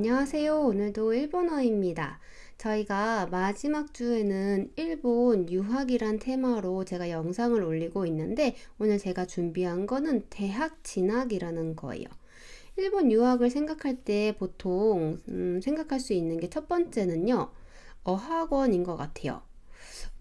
안녕하세요. 오늘도 일본어입니다. 저희가 마지막 주에는 일본 유학이란 테마로 제가 영상을 올리고 있는데 오늘 제가 준비한 거는 대학 진학이라는 거예요. 일본 유학을 생각할 때 보통 생각할 수 있는 게 첫 번째는요. 어학원인 것 같아요.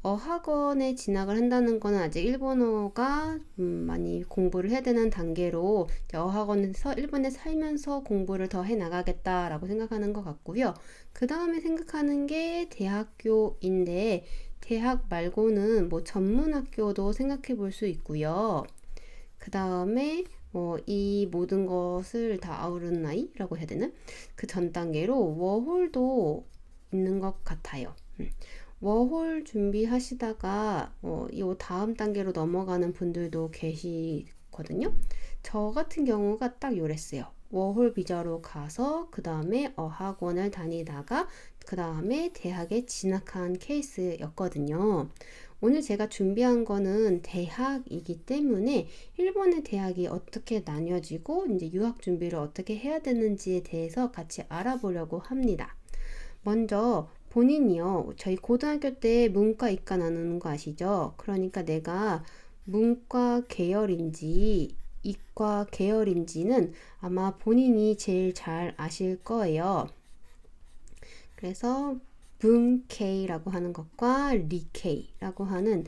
어학원에 진학을 한다는 거는 아직 일본어가 많이 공부를 해야 되는 단계로 이제 어학원에서 일본에 살면서 공부를 더 해나가겠다라고 생각하는 것 같고요. 그 다음에 생각하는 게 대학교인데 대학 말고는 뭐 전문학교도 생각해 볼 수 있고요. 그 다음에 이 모든 것을 다 아우르는 나이라고 해야 되나? 그 전 단계로 워홀도 있는 것 같아요. 워홀 준비하시다가 이 다음 단계로 넘어가는 분들도 계시거든요. 저 같은 경우가 딱 요랬어요. 워홀 비자로 가서 그 다음에 어학원을 다니다가 그 다음에 대학에 진학한 케이스였거든요. 오늘 제가 준비한 거는 대학이기 때문에 일본의 대학이 어떻게 나뉘어지고 이제 유학 준비를 어떻게 해야 되는지에 대해서 같이 알아보려고 합니다. 먼저 본인이요. 저희 고등학교 때 문과, 이과 나누는 거 아시죠? 그러니까 내가 문과 계열인지 이과 계열인지는 아마 본인이 제일 잘 아실 거예요. 그래서 문K라고 하는 것과 리K라고 하는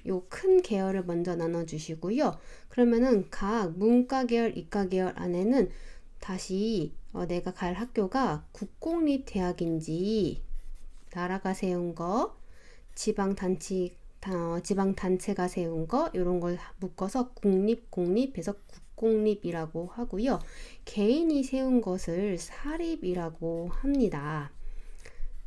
요 큰 계열을 먼저 나눠주시고요. 그러면은 각 문과 계열, 이과 계열 안에는 다시 내가 갈 학교가 국공립 대학인지 나라가 세운 거, 지방단체가 세운 거 이런 걸 묶어서 국립, 공립해서 국공립이라고 하고요. 개인이 세운 것을 사립이라고 합니다.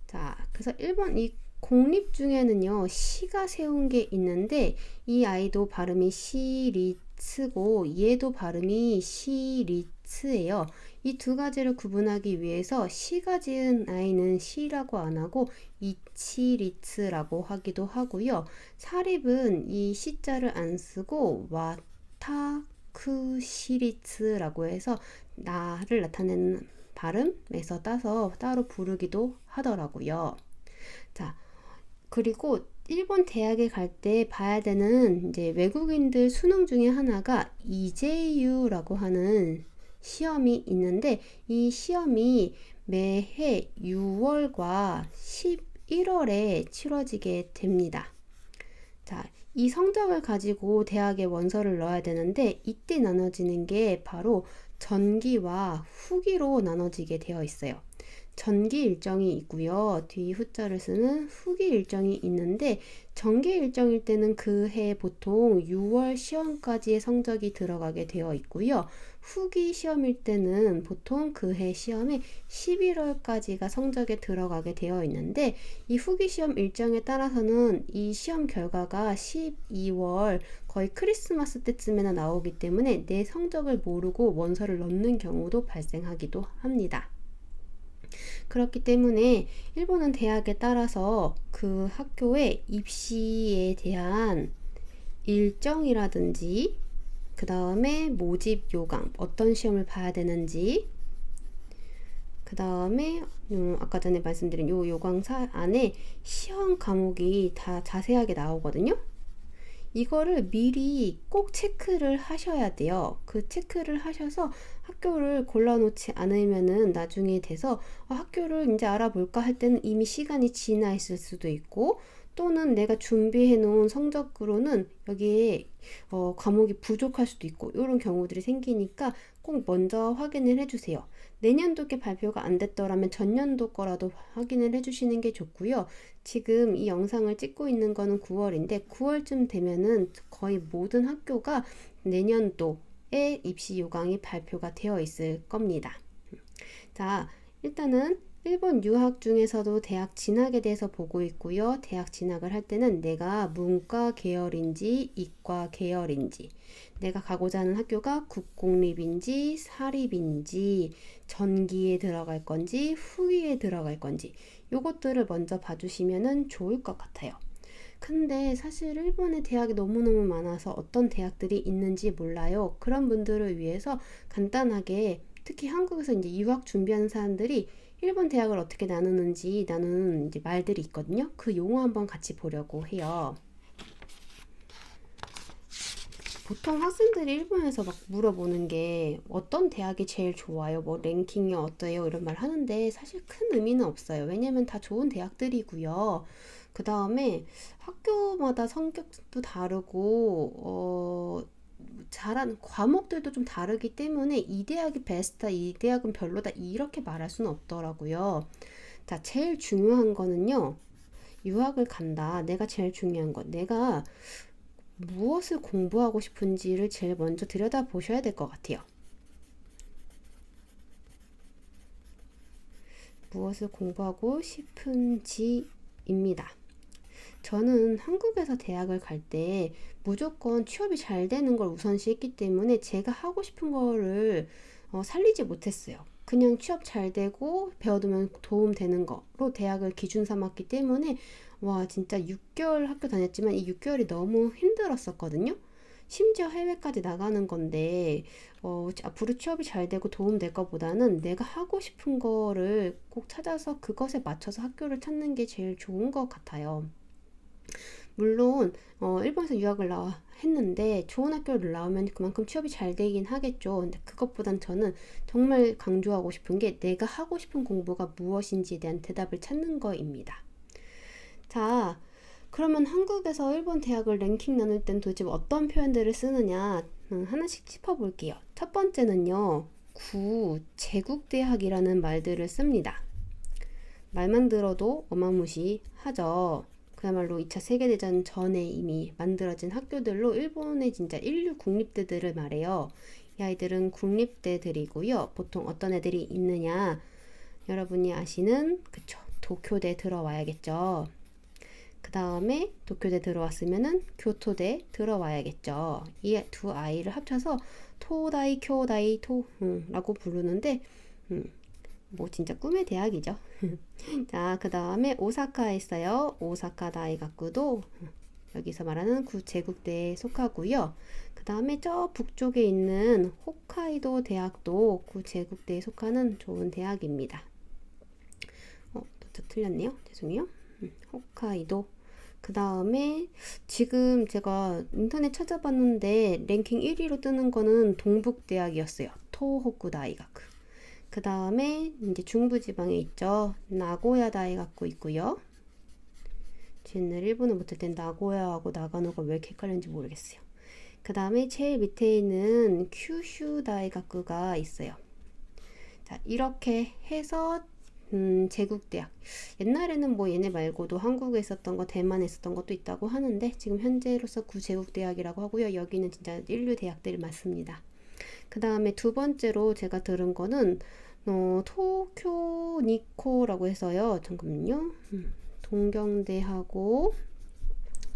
자, 그래서 일본 이 공립 중에는요, 시가 세운 게 있는데 이 아이도 발음이 시리츠고 얘도 발음이 시리츠예요. 이 두 가지를 구분하기 위해서 시가 지은 아이는 시라고 안 하고 이치리츠라고 하기도 하고요. 사립은 이 시자를 안 쓰고 와타쿠시리츠라고 해서 나를 나타내는 발음에서 따서 따로 부르기도 하더라고요. 자, 그리고 일본 대학에 갈 때 봐야 되는 이제 외국인들 수능 중에 하나가 이제유라고 하는 시험이 있는데 이 시험이 매해 6월과 11월에 치러지게 됩니다. 자, 이 성적을 가지고 대학에 원서를 넣어야 되는데 이때 나눠지는 게 바로 전기와 후기로 나눠지게 되어 있어요. 전기 일정이 있고요. 뒤 후자를 쓰는 후기 일정이 있는데 전기 일정일 때는 그 해 보통 6월 시험까지의 성적이 들어가게 되어 있고요. 후기 시험일 때는 보통 그 해 시험에 11월까지가 성적에 들어가게 되어 있는데 이 후기 시험 일정에 따라서는 이 시험 결과가 12월 거의 크리스마스 때쯤에나 나오기 때문에 내 성적을 모르고 원서를 넣는 경우도 발생하기도 합니다. 그렇기 때문에 일본은 대학에 따라서 그 학교의 입시에 대한 일정이라든지 그 다음에 모집 요강 어떤 시험을 봐야 되는지 그 다음에 아까 전에 말씀드린 요 요강사 안에 시험 과목이 다 자세하게 나오거든요. 이거를 미리 꼭 체크를 하셔야 돼요. 그 체크를 하셔서 학교를 골라놓지 않으면은 나중에 돼서 학교를 이제 알아볼까 할 때는 이미 시간이 지나 있을 수도 있고 또는 내가 준비해 놓은 성적으로는 여기에 과목이 부족할 수도 있고 이런 경우들이 생기니까 꼭 먼저 확인을 해주세요. 내년도께 발표가 안 됐더라면 전년도 거라도 확인을 해주시는 게 좋고요. 지금 이 영상을 찍고 있는 거는 9월인데 9월쯤 되면은 거의 모든 학교가 내년도에 입시 요강이 발표가 되어 있을 겁니다. 자, 일단은 일본 유학 중에서도 대학 진학에 대해서 보고 있고요. 대학 진학을 할 때는 내가 문과 계열인지 이과 계열인지 내가 가고자 하는 학교가 국공립인지 사립인지 전기에 들어갈 건지 후기에 들어갈 건지 요것들을 먼저 봐주시면 좋을 것 같아요. 근데 사실 일본의 대학이 너무너무 많아서 어떤 대학들이 있는지 몰라요. 그런 분들을 위해서 간단하게 특히 한국에서 이제 유학 준비하는 사람들이 일본 대학을 어떻게 나누는지 나누는 이제 말들이 있거든요. 그 용어 한번 같이 보려고 해요. 보통 학생들이 일본에서 막 물어보는 게 어떤 대학이 제일 좋아요? 뭐 랭킹이 어때요? 이런 말 하는데 사실 큰 의미는 없어요. 왜냐면 다 좋은 대학들이고요. 그 다음에 학교마다 성격도 다르고 잘하는 과목들도 좀 다르기 때문에 이 대학이 베스트다, 이 대학은 별로다 이렇게 말할 수는 없더라고요. 자, 제일 중요한 거는요. 유학을 간다. 내가 제일 중요한 건 내가 무엇을 공부하고 싶은지를 제일 먼저 들여다 보셔야 될 것 같아요. 무엇을 공부하고 싶은지입니다. 저는 한국에서 대학을 갈 때 무조건 취업이 잘 되는 걸 우선시했기 때문에 제가 하고 싶은 거를 살리지 못했어요. 그냥 취업 잘 되고 배워두면 도움 되는 거로 대학을 기준 삼았기 때문에 와 진짜 6개월 학교 다녔지만 이 6개월이 너무 힘들었었거든요. 심지어 해외까지 나가는 건데 앞으로 취업이 잘 되고 도움 될 것보다는 내가 하고 싶은 거를 꼭 찾아서 그것에 맞춰서 학교를 찾는 게 제일 좋은 것 같아요. 물론 일본에서 유학을 했는데 좋은 학교를 나오면 그만큼 취업이 잘 되긴 하겠죠. 근데 그것보단 저는 정말 강조하고 싶은 게 내가 하고 싶은 공부가 무엇인지에 대한 대답을 찾는 거입니다. 자, 그러면 한국에서 일본 대학을 랭킹 나눌 땐 도대체 어떤 표현들을 쓰느냐 하나씩 짚어볼게요. 첫 번째는요. 제국대학이라는 말들을 씁니다. 말만 들어도 어마무시하죠. 그야말로 2차 세계대전 전에 이미 만들어진 학교들로 일본의 진짜 인류 국립대들을 말해요. 이 아이들은 국립대들이고요. 보통 어떤 애들이 있느냐? 여러분이 아시는 그쵸 도쿄대 들어와야겠죠. 그 다음에 도쿄대 들어왔으면은 교토대 들어와야겠죠. 이 두 아이를 합쳐서 토다이 쿄다이 토라고 부르는데 뭐 진짜 꿈의 대학이죠. 자, 그 다음에 오사카에 있어요. 오사카 다이가쿠도 여기서 말하는 제국대에 속하고요. 그 다음에 저 북쪽에 있는 홋카이도 대학도 제국대에 속하는 좋은 대학입니다. 또 틀렸네요. 죄송해요. 홋카이도. 그 다음에 지금 제가 인터넷 찾아봤는데 랭킹 1위로 뜨는 거는 동북대학이었어요. 토호쿠 다이가쿠. 그 다음에 이제 중부지방에 있죠. 나고야 다이가쿠 있고요. 옛날 일본어 못할 땐 나고야하고 나가노가 왜 이렇게 헷갈리는지 모르겠어요. 그 다음에 제일 밑에 있는 큐슈 다이가쿠가 있어요. 자, 이렇게 해서 제국대학. 옛날에는 뭐 얘네 말고도 한국에 있었던 거, 대만에 있었던 것도 있다고 하는데 지금 현재로서 구제국대학이라고 하고요. 여기는 진짜 인류 대학들이 많습니다. 그 다음에 두 번째로 제가 들은 거는 도쿄 니코라고 해서요. 잠깐만요. 동경대하고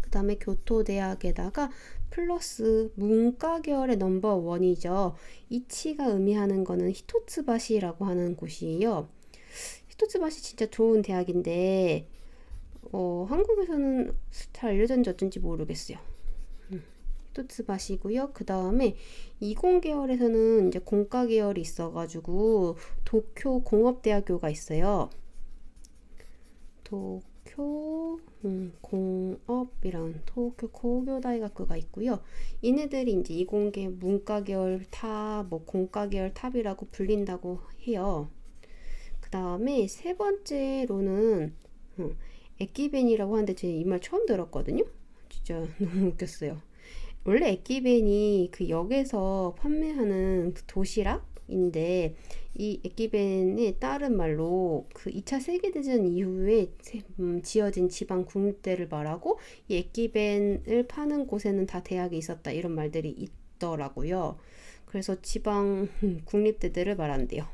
그 다음에 교토대학에다가 플러스 문과 계열의 넘버 1이죠. 이치가 의미하는 거는 히토츠바시라고 하는 곳이에요. 히토츠바시 진짜 좋은 대학인데 한국에서는 잘 알려졌는지 어쩐지 모르겠어요. 히토츠바시고요. 그 다음에 이공 계열에서는 이제 공과 계열이 있어가지고 도쿄 공업대학교가 있어요. 도쿄 공업이랑 도쿄 고교다이가쿠가 있고요. 얘네들이 이제 이공계 문과 계열 탑, 뭐 공과 계열 탑이라고 불린다고 해요. 그 다음에 세 번째로는 에키벤이라고 하는데 제가 이 말 처음 들었거든요. 진짜 너무 웃겼어요. 원래 에키벤이 그 역에서 판매하는 그 도시락인데 이 에키벤의 다른 말로 그 2차 세계대전 이후에 지어진 지방 국립대를 말하고 이 에키벤을 파는 곳에는 다 대학이 있었다 이런 말들이 있더라고요. 그래서 지방 국립대들을 말한대요.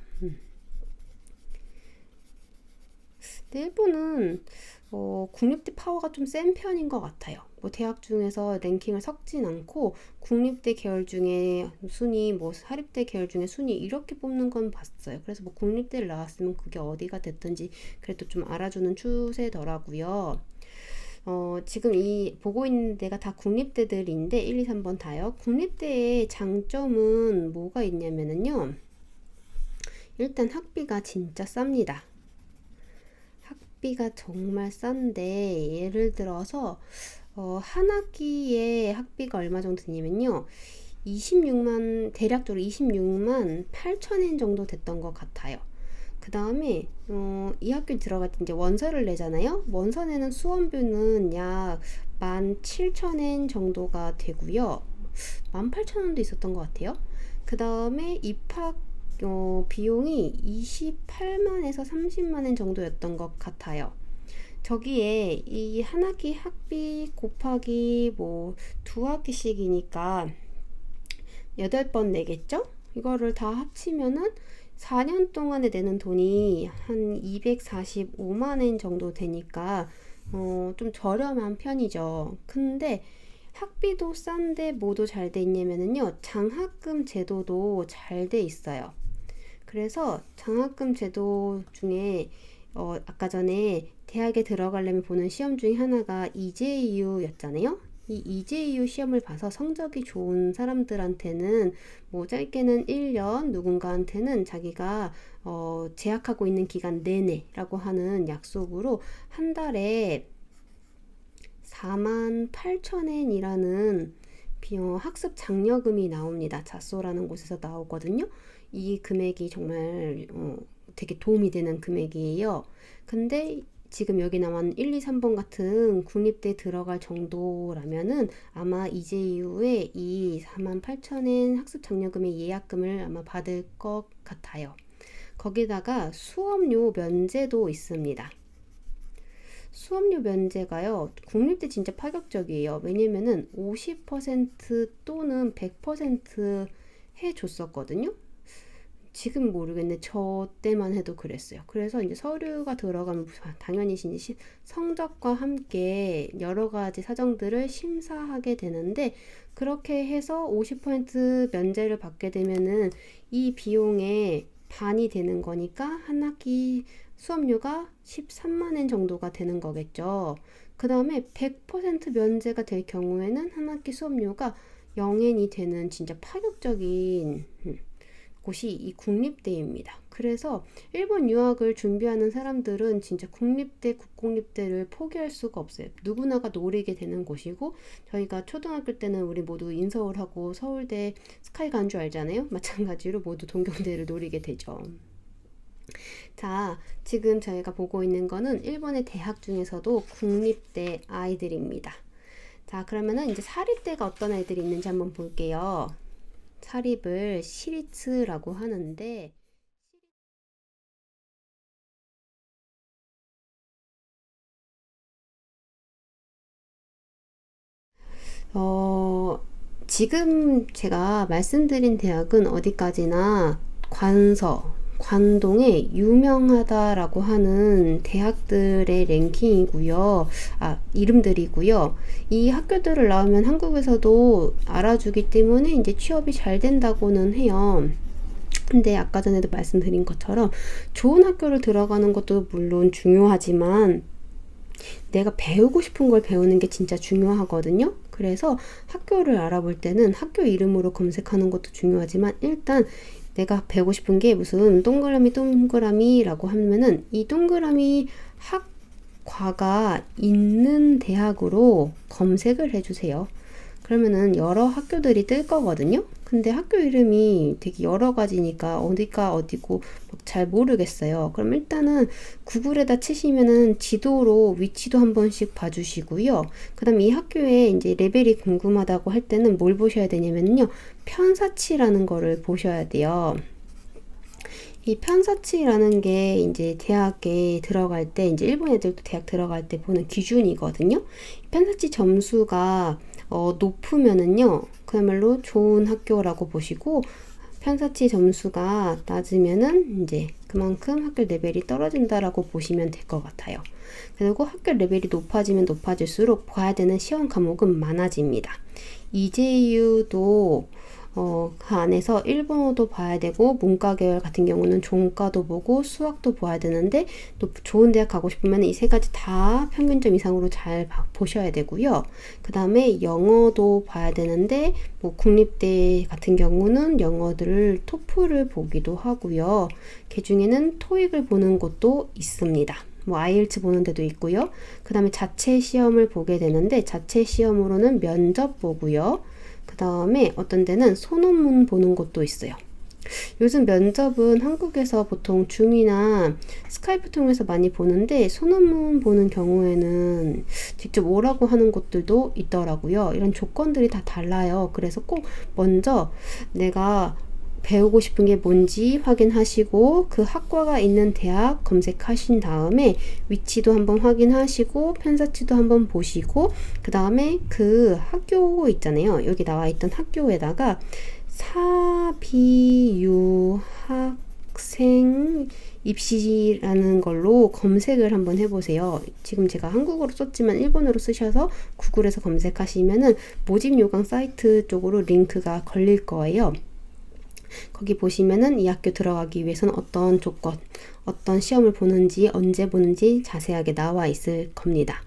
일본은 국립대 파워가 좀 센 편인 것 같아요. 뭐 대학 중에서 랭킹을 섞진 않고 국립대 계열 중에 순위, 뭐 사립대 계열 중에 순위 이렇게 뽑는 건 봤어요. 그래서 뭐 국립대를 나왔으면 그게 어디가 됐든지 그래도 좀 알아주는 추세더라고요. 지금 이 보고 있는 데가 다 국립대들인데 1, 2, 3번 다요. 국립대의 장점은 뭐가 있냐면은요. 일단 학비가 진짜 쌉니다. 학비가 정말 싼데 예를 들어서 한 학기에 학비가 얼마 정도 되냐면요. 대략적으로 26만 8천 엔 정도 됐던 것 같아요. 그 다음에 이 학교 들어갈 때 이제 원서를 내잖아요. 원서 내는 수험료는 약 17,000엔 정도가 되고요. 18,000원도 있었던 것 같아요. 그 다음에 입학 비용이 28만에서 30만 엔 정도였던 것 같아요. 저기에 이 한 학기 학비 곱하기 뭐 두 학기씩이니까 8번 내겠죠? 이거를 다 합치면은 4년 동안에 내는 돈이 한 245만 엔 정도 되니까 좀 저렴한 편이죠. 근데 학비도 싼데 뭐도 잘 돼 있냐면요. 장학금 제도도 잘 돼 있어요. 그래서 장학금 제도 중에 아까 전에 대학에 들어가려면 보는 시험 중에 하나가 EJU였잖아요. 이 EJU 시험을 봐서 성적이 좋은 사람들한테는 뭐 짧게는 1년, 누군가한테는 자기가 재학하고 있는 기간 내내라고 하는 약속으로 한 달에 48,000엔이라는 학습 장려금이 나옵니다. 자소라는 곳에서 나오거든요. 이 금액이 정말 되게 도움이 되는 금액이에요. 근데 지금 여기 나온 1, 2, 3번 같은 국립대 들어갈 정도라면은 아마 이제 이후에 이 48,000엔 학습 장려금의 예약금을 아마 받을 것 같아요. 거기다가 수업료 면제도 있습니다. 수업료 면제가요, 국립대 진짜 파격적이에요. 왜냐면은 50% 또는 100% 해줬었거든요. 지금 모르겠네. 저 때만 해도 그랬어요. 그래서 이제 서류가 들어가면 당연히 이제 성적과 함께 여러 가지 사정들을 심사하게 되는데, 그렇게 해서 50% 면제를 받게 되면은 이 비용의 반이 되는 거니까 한 학기 수업료가 13만 엔 정도가 되는 거겠죠. 그 다음에 100% 면제가 될 경우에는 한 학기 수업료가 0엔이 되는 진짜 파격적인 곳이 이 국립대입니다. 그래서 일본 유학을 준비하는 사람들은 진짜 국립대, 국공립대를 포기할 수가 없어요. 누구나가 노리게 되는 곳이고, 저희가 초등학교 때는 우리 모두 인서울하고 서울대 스카이 간 줄 알잖아요. 마찬가지로 모두 동경대를 노리게 되죠. 자, 지금 저희가 보고 있는 거는 일본의 대학 중에서도 국립대 아이들입니다. 자, 그러면은 이제 사립대가 어떤 아이들이 있는지 한번 볼게요. 사립을 시리츠라고 하는데, 지금 제가 말씀드린 대학은 어디까지나 관동에 유명하다라고 하는 대학들의 랭킹이고요. 이름들이고요. 이 학교들을 나오면 한국에서도 알아주기 때문에 이제 취업이 잘 된다고는 해요. 근데 아까 전에도 말씀드린 것처럼 좋은 학교를 들어가는 것도 물론 중요하지만 내가 배우고 싶은 걸 배우는 게 진짜 중요하거든요. 그래서 학교를 알아볼 때는 학교 이름으로 검색하는 것도 중요하지만, 일단 내가 배우고 싶은 게 무슨 동그라미라고 하면은 이 동그라미 학과가 있는 대학으로 검색을 해주세요. 그러면은 여러 학교들이 뜰 거거든요. 근데 학교 이름이 되게 여러 가지니까 어디가 어디고 잘 모르겠어요. 그럼 일단은 구글에다 치시면은 지도로 위치도 한 번씩 봐주시고요. 그 다음에 이 학교에 이제 레벨이 궁금하다고 할 때는 뭘 보셔야 되냐면요. 편사치라는 거를 보셔야 돼요. 이 편사치라는 게 이제 대학에 들어갈 때, 이제 일본 애들도 대학 들어갈 때 보는 기준이거든요. 편사치 점수가 높으면은요, 그야말로 좋은 학교라고 보시고, 편사치 점수가 낮으면은 이제 그만큼 학교 레벨이 떨어진다라고 보시면 될 것 같아요. 그리고 학교 레벨이 높아지면 높아질수록 봐야 되는 시험 과목은 많아집니다. EJU도 그 안에서 일본어도 봐야 되고 문과 계열 같은 경우는 종가도 보고 수학도 봐야 되는데 또 좋은 대학 가고 싶으면 이 세 가지 다 평균점 이상으로 잘 보셔야 되고요. 그 다음에 영어도 봐야 되는데 뭐 국립대 같은 경우는 영어들을 토플을 보기도 하고요. 그 중에는 토익을 보는 곳도 있습니다. 뭐 아이엘츠 보는 데도 있고요. 그 다음에 자체 시험을 보게 되는데 자체 시험으로는 면접 보고요. 그 다음에 어떤 데는 소논문 보는 곳도 있어요. 요즘 면접은 한국에서 보통 줌이나 스카이프 통해서 많이 보는데 소논문 보는 경우에는 직접 오라고 하는 곳들도 있더라고요. 이런 조건들이 다 달라요. 그래서 꼭 먼저 내가 배우고 싶은 게 뭔지 확인하시고 그 학과가 있는 대학 검색하신 다음에 위치도 한번 확인하시고 편사치도 한번 보시고 그 다음에 그 학교 있잖아요. 여기 나와 있던 학교에다가 사비유학생 입시라는 걸로 검색을 한번 해보세요. 지금 제가 한국어로 썼지만 일본어로 쓰셔서 구글에서 검색하시면은 모집 요강 사이트 쪽으로 링크가 걸릴 거예요. 거기 보시면은 이 학교 들어가기 위해서는 어떤 조건, 어떤 시험을 보는지, 언제 보는지 자세하게 나와 있을 겁니다.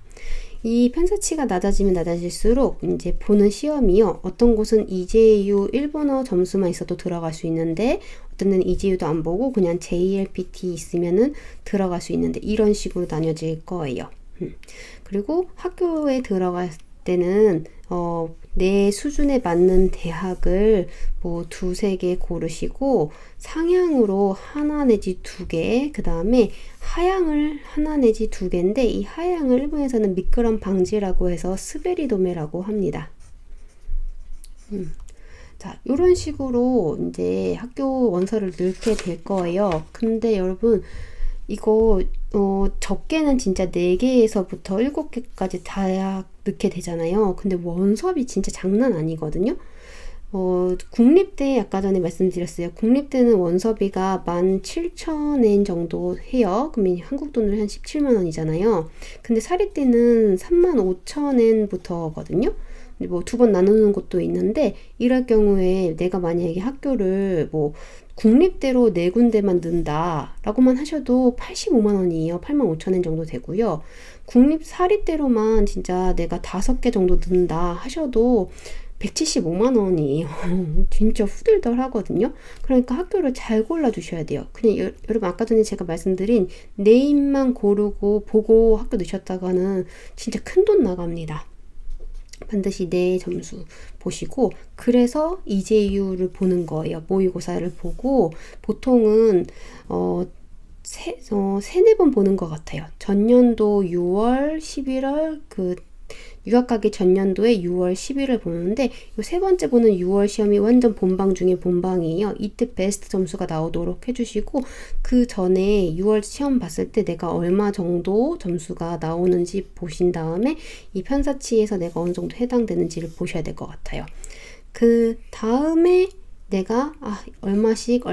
이 편차치가 낮아지면 낮아질수록 이제 보는 시험이요. 어떤 곳은 EJU 일본어 점수만 있어도 들어갈 수 있는데 어떤 데는 EJU도 안 보고 그냥 JLPT 있으면은 들어갈 수 있는데 이런 식으로 나뉘어질 거예요. 그리고 학교에 들어갈 때는 내 수준에 맞는 대학을 뭐 두세 개 고르시고 상향으로 하나 내지 두 개, 그 다음에 하향을 하나 내지 두 개인데 이 하향을 일본에서는 미끄럼 방지라고 해서 스베리도메라고 합니다. 자, 이런 식으로 이제 학교 원서를 넣게 될 거예요. 근데 여러분 이거 적게는 진짜 4개에서부터 7개까지 다 넣게 되잖아요. 근데 원섭이 진짜 장난 아니거든요. 국립대 아까 전에 말씀드렸어요. 국립대는 원서비가 17,000엔 정도 해요. 그러면 한국 돈으로 한 17만 원이잖아요. 근데 사립대는 35,000엔부터거든요. 뭐 2번 나누는 곳도 있는데 이럴 경우에 내가 만약에 학교를 뭐 국립대로 4군데만 넣는다 라고만 하셔도 85만 원이에요. 85,000엔 정도 되고요. 사립대로만 진짜 내가 5개 정도 넣는다 하셔도 175만 원이에요. 진짜 후들덜 하거든요. 그러니까 학교를 잘 골라주셔야 돼요. 그냥 여러분 아까 전에 제가 말씀드린 네임만 고르고 보고 학교 넣으셨다가는 진짜 큰돈 나갑니다. 반드시 내 점수 보시고 그래서 EJU를 보는 거예요. 모의고사를 보고 보통은 세네 번 보는 것 같아요. 전년도 6월, 11월 유학 가기 전년도에 6월, 11월 보는데 이 세 번째 보는 6월 시험이 완전 본방 중에 본방이에요. 이때 베스트 점수가 나오도록 해주시고 그 전에 6월 시험 봤을 때 내가 얼마 정도 점수가 나오는지 보신 다음에 이 편사치에서 내가 어느 정도 해당되는지를 보셔야 될 것 같아요. 그 다음에 내가 얼마씩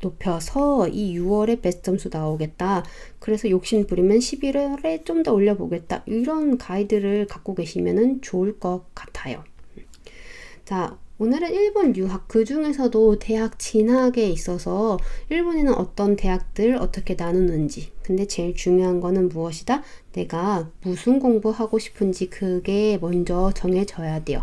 높여서 이 6월에 베스트 점수 나오겠다. 그래서 욕심 부리면 11월에 좀 더 올려보겠다. 이런 가이드를 갖고 계시면 좋을 것 같아요. 자, 오늘은 일본 유학, 그 중에서도 대학 진학에 있어서 일본에는 어떤 대학들 어떻게 나누는지, 근데 제일 중요한 거는 무엇이다? 내가 무슨 공부하고 싶은지 그게 먼저 정해져야 돼요.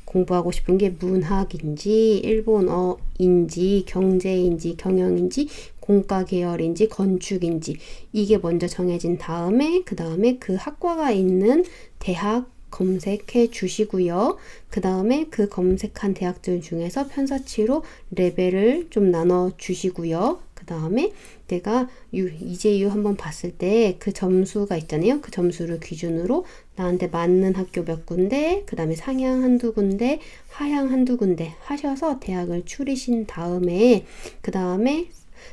공부하고 싶은 게 문학인지 일본어인지 경제인지 경영인지 공과 계열인지 건축인지 이게 먼저 정해진 다음에 그 다음에 그 학과가 있는 대학 검색해 주시고요. 그 다음에 그 검색한 대학들 중에서 편사치로 레벨을 좀 나눠 주시고요. 그 다음에 내가 EJU 한번 봤을 때 그 점수가 있잖아요. 그 점수를 기준으로 나한테 맞는 학교 몇 군데, 그 다음에 상향 한두 군데, 하향 한두 군데 하셔서 대학을 추리신 다음에 그 다음에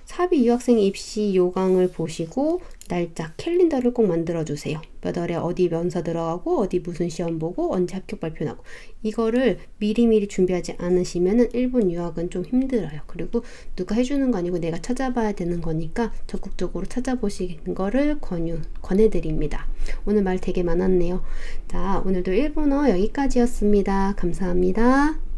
사비 유학생 입시 요강을 보시고 날짜 캘린더를 꼭 만들어 주세요. 몇 월에 어디 면서 들어가고 어디 무슨 시험 보고 언제 합격 발표 나고 이거를 미리미리 준비하지 않으시면 일본 유학은 좀 힘들어요. 그리고 누가 해주는 거 아니고 내가 찾아봐야 되는 거니까 적극적으로 찾아보시는 거를 권해드립니다. 오늘 말 되게 많았네요. 자, 오늘도 일본어 여기까지였습니다. 감사합니다.